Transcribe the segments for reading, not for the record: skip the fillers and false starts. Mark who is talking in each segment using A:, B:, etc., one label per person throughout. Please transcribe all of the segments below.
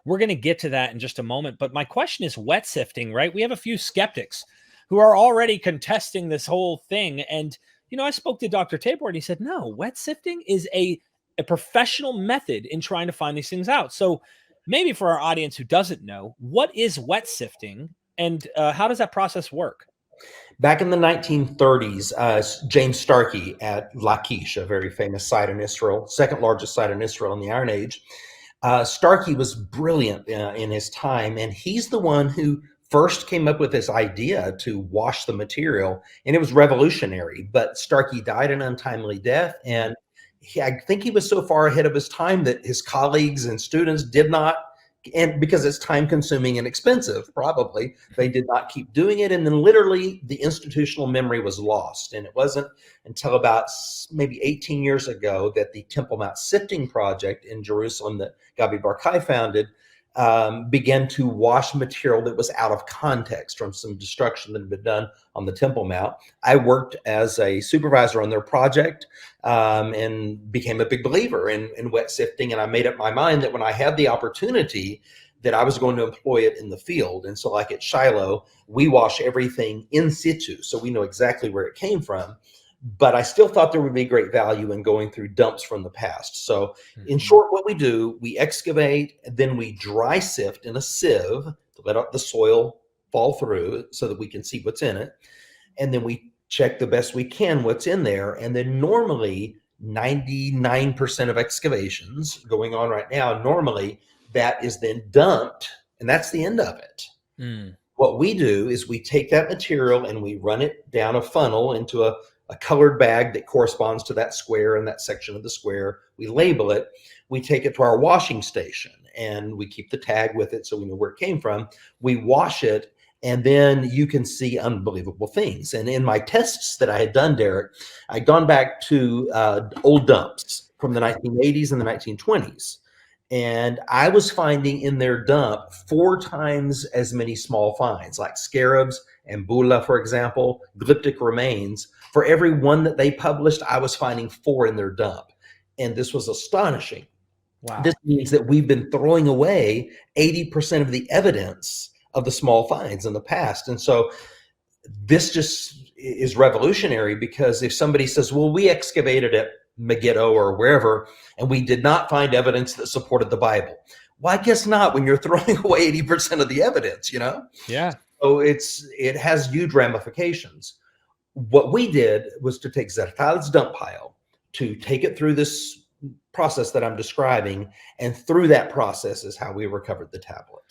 A: We're going to get to that in just a moment. But my question is wet sifting, right? We have a few skeptics who are already contesting this whole thing. And, I spoke to Dr. Tabor and he said, no, wet sifting is a professional method in trying to find these things out. So maybe for our audience who doesn't know, what is wet sifting and how does that process work?
B: Back in the 1930s, James Starkey at Lachish, a very famous site in Israel, second largest site in Israel in the Iron Age, Starkey was brilliant in his time, and he's the one who first came up with this idea to wash the material, and it was revolutionary. But Starkey died an untimely death, and I think he was so far ahead of his time that his colleagues and students did not, and because it's time consuming and expensive, probably, they did not keep doing it. And then literally the institutional memory was lost. And it wasn't until about maybe 18 years ago that the Temple Mount Sifting Project in Jerusalem that Gabi Barkai founded began to wash material that was out of context from some destruction that had been done on the Temple Mount. I worked as a supervisor on their project and became a big believer in wet sifting. And I made up my mind that when I had the opportunity that I was going to employ it in the field. And so like at Shiloh, we wash everything in situ. So we know exactly where it came from. But I still thought there would be great value in going through dumps from the past. So in short, what we do, we excavate, and then we dry sift in a sieve to let out the soil fall through so that we can see what's in it. And then we check the best we can what's in there. And then normally 99% of excavations going on right now, normally that is then dumped, and that's the end of it. What we do is we take that material and we run it down a funnel into a colored bag that corresponds to that square and that section of the square. We label it. We take it to our washing station and we keep the tag with it so we know where it came from. We wash it, and then you can see unbelievable things. And in my tests that I had done, Derek, I'd gone back to old dumps from the 1980s and the 1920s. And I was finding in their dump 4 times as many small finds, like scarabs and bulla, for example, glyptic remains. For every one that they published, I was finding 4 in their dump. And this was astonishing. Wow. This means that we've been throwing away 80% of the evidence of the small finds in the past. And so this just is revolutionary, because if somebody says, well, we excavated at Megiddo or wherever, and we did not find evidence that supported the Bible. Well, I guess not when you're throwing away 80% of the evidence,
A: Yeah.
B: So it has huge ramifications. What we did was to take Zertal's dump pile, to take it through this process that I'm describing, and through that process is how we recovered the tablet.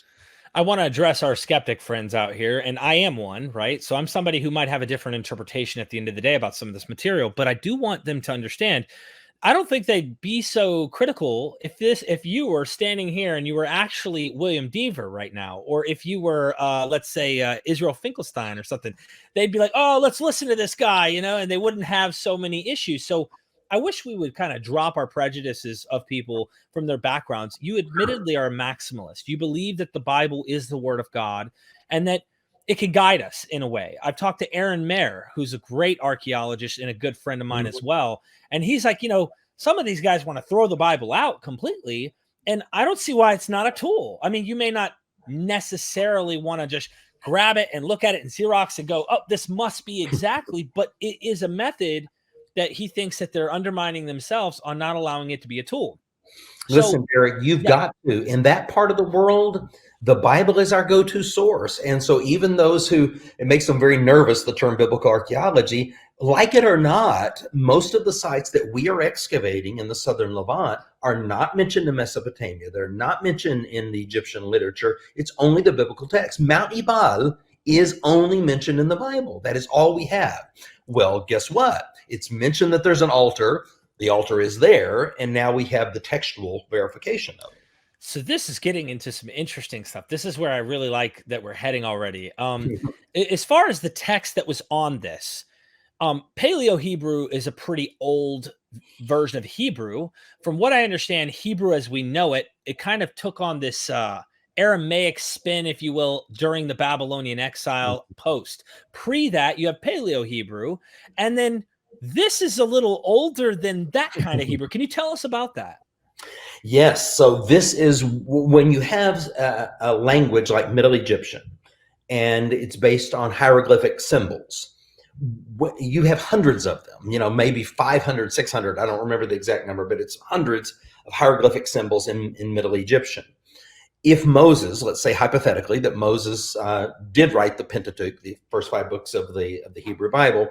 A: I want to address our skeptic friends out here, and I am one, right? So I'm somebody who might have a different interpretation at the end of the day about some of this material, but I do want them to understand, I don't think they'd be so critical if you were standing here and you were actually William Deaver right now, or if you were, let's say, Israel Finkelstein or something. They'd be like, oh, let's listen to this guy, and they wouldn't have so many issues. So I wish we would kind of drop our prejudices of people from their backgrounds. You admittedly are a maximalist. You believe that the Bible is the word of God and that it can guide us in a way. I've talked to Aaron Mayer, who's a great archaeologist and a good friend of mine as well. And he's like, some of these guys want to throw the Bible out completely. And I don't see why it's not a tool. I mean, you may not necessarily want to just grab it and look at it in Xerox and go, oh, this must be exactly, but it is a method that he thinks that they're undermining themselves on not allowing it to be a tool.
B: Listen, Derek, you've got to. In that part of the world, the Bible is our go-to source. And so even those who, it makes them very nervous, the term biblical archaeology, like it or not, most of the sites that we are excavating in the southern Levant are not mentioned in Mesopotamia. They're not mentioned in the Egyptian literature. It's only the biblical text. Mount Ebal is only mentioned in the Bible. That is all we have. Well, guess what? It's mentioned that there's an altar. The altar is there, and now we have the textual verification of it.
A: So this is getting into some interesting stuff. This is where I really like that we're heading already. As far as the text that was on this, Paleo Hebrew is a pretty old version of Hebrew. From what I understand, Hebrew as we know it, it kind of took on this Aramaic spin, if you will, during the Babylonian exile post. Pre that, you have Paleo Hebrew, and then this is a little older than that kind of Hebrew. Can you tell us about that?
B: Yes. So this is when you have a language like Middle Egyptian, and it's based on hieroglyphic symbols. You have hundreds of them, maybe 500, 600. I don't remember the exact number, but it's hundreds of hieroglyphic symbols in Middle Egyptian. If Moses, let's say hypothetically that Moses did write the Pentateuch, the first 5 books of the Hebrew Bible,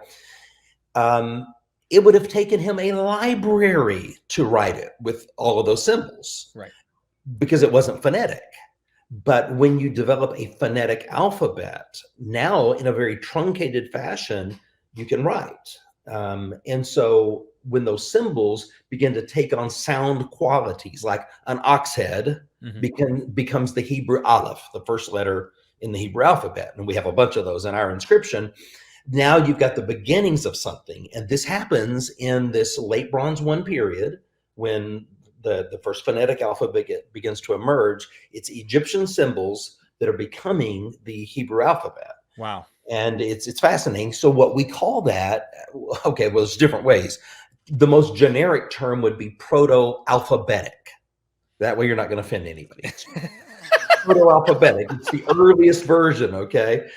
B: it would have taken him a library to write it with all of those symbols,
A: Right.
B: because it wasn't phonetic. But when you develop a phonetic alphabet, now in a very truncated fashion, you can write. And so when those symbols begin to take on sound qualities, like an ox head becomes the Hebrew Aleph, the first letter in the Hebrew alphabet. And we have a bunch of those in our inscription. Now you've got the beginnings of something. And this happens in this late Bronze 1 period when the first phonetic alphabet begins to emerge. It's Egyptian symbols that are becoming the Hebrew alphabet.
A: Wow.
B: And it's fascinating. So what we call that, okay, well, there's different ways. The most generic term would be proto-alphabetic. That way you're not going to offend anybody. Proto-alphabetic. It's the earliest version, okay?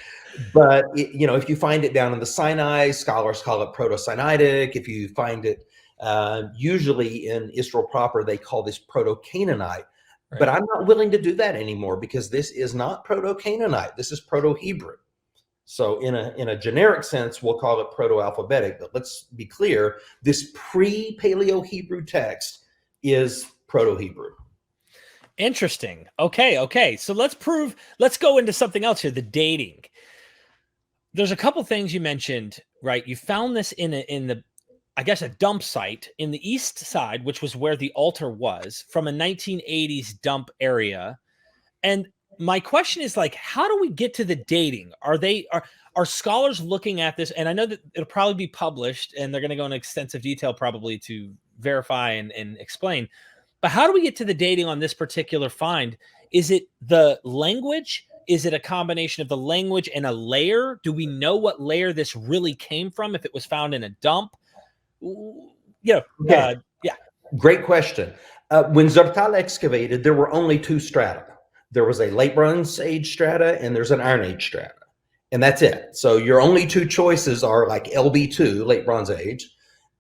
B: But, if you find it down in the Sinai, scholars call it Proto-Sinaitic. If you find it usually in Israel proper, they call this Proto-Canaanite. Right. But I'm not willing to do that anymore, because this is not Proto-Canaanite. This is Proto-Hebrew. So in a generic sense, we'll call it Proto-Alphabetic. But let's be clear, this pre-Paleo-Hebrew text is Proto-Hebrew.
A: Interesting. Okay. So let's go into something else here, the dating. There's a couple things you mentioned, right? You found this in the I guess a dump site in the east side, which was where the altar was, from a 1980s dump area. And my question is, like, how do we get to the dating? Are scholars looking at this? And I know that it'll probably be published and they're going to go into extensive detail probably to verify and explain. But how do we get to the dating on this particular find? Is it the language? Is it a combination of the language and a layer? Do we know what layer this really came from if it was found in a dump? Yeah.
B: Great question. When Zertal excavated, there were only 2 strata. There was a late Bronze Age strata and there's an Iron Age strata. And that's it. So your only 2 choices are like LB2, late Bronze Age,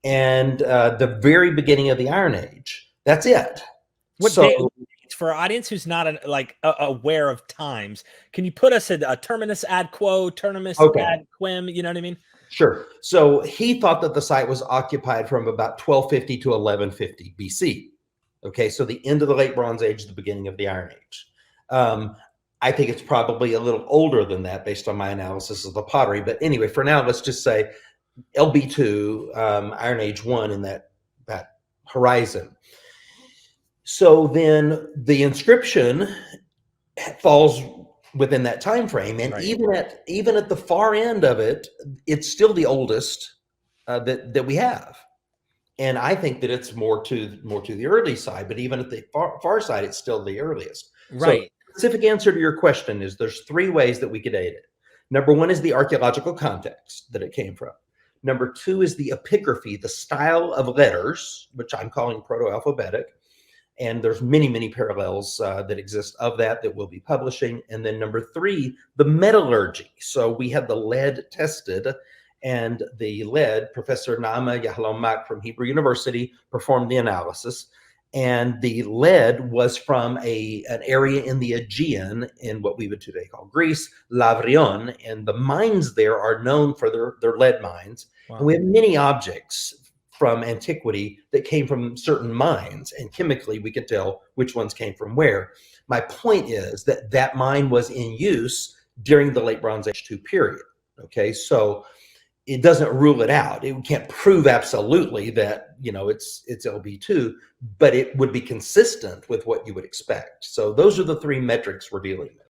B: and the very beginning of the Iron Age. That's it.
A: For our audience who's not aware of times, can you put us at a terminus ad quo, terminus ad quem? You know what I mean?
B: Sure. So he thought that the site was occupied from about 1250 to 1150 BC. Okay, so the end of the late Bronze Age, the beginning of the Iron Age. I think it's probably a little older than that based on my analysis of the pottery. But anyway, for now, let's just say LB2, Iron Age 1 in that horizon. So then the inscription falls within that time frame, and right. even at the far end of it, it's still the oldest that we have. And I think that it's more to the early side, but even at the far side, it's still the earliest.
A: Right.
B: So, specific answer to your question is there's 3 ways that we could date it. Number 1 is the archaeological context that it came from. Number 2 is the epigraphy, the style of letters, which I'm calling proto-alphabetic. And there's many, many parallels that exist of that we'll be publishing. And then number 3, the metallurgy. So we have the lead tested, and the lead, Professor Naama Yahalom from Hebrew University performed the analysis. And the lead was from an area in the Aegean, in what we would today call Greece, Lavrion. And the mines there are known for their lead mines. Wow. And we have many objects from antiquity that came from certain mines, and chemically we could tell which ones came from where. My point is that mine was in use during the late Bronze Age 2 period. Okay, so it doesn't rule it out. It can't prove absolutely that it's LB2, but it would be consistent with what you would expect. So those are the 3 metrics we're dealing with.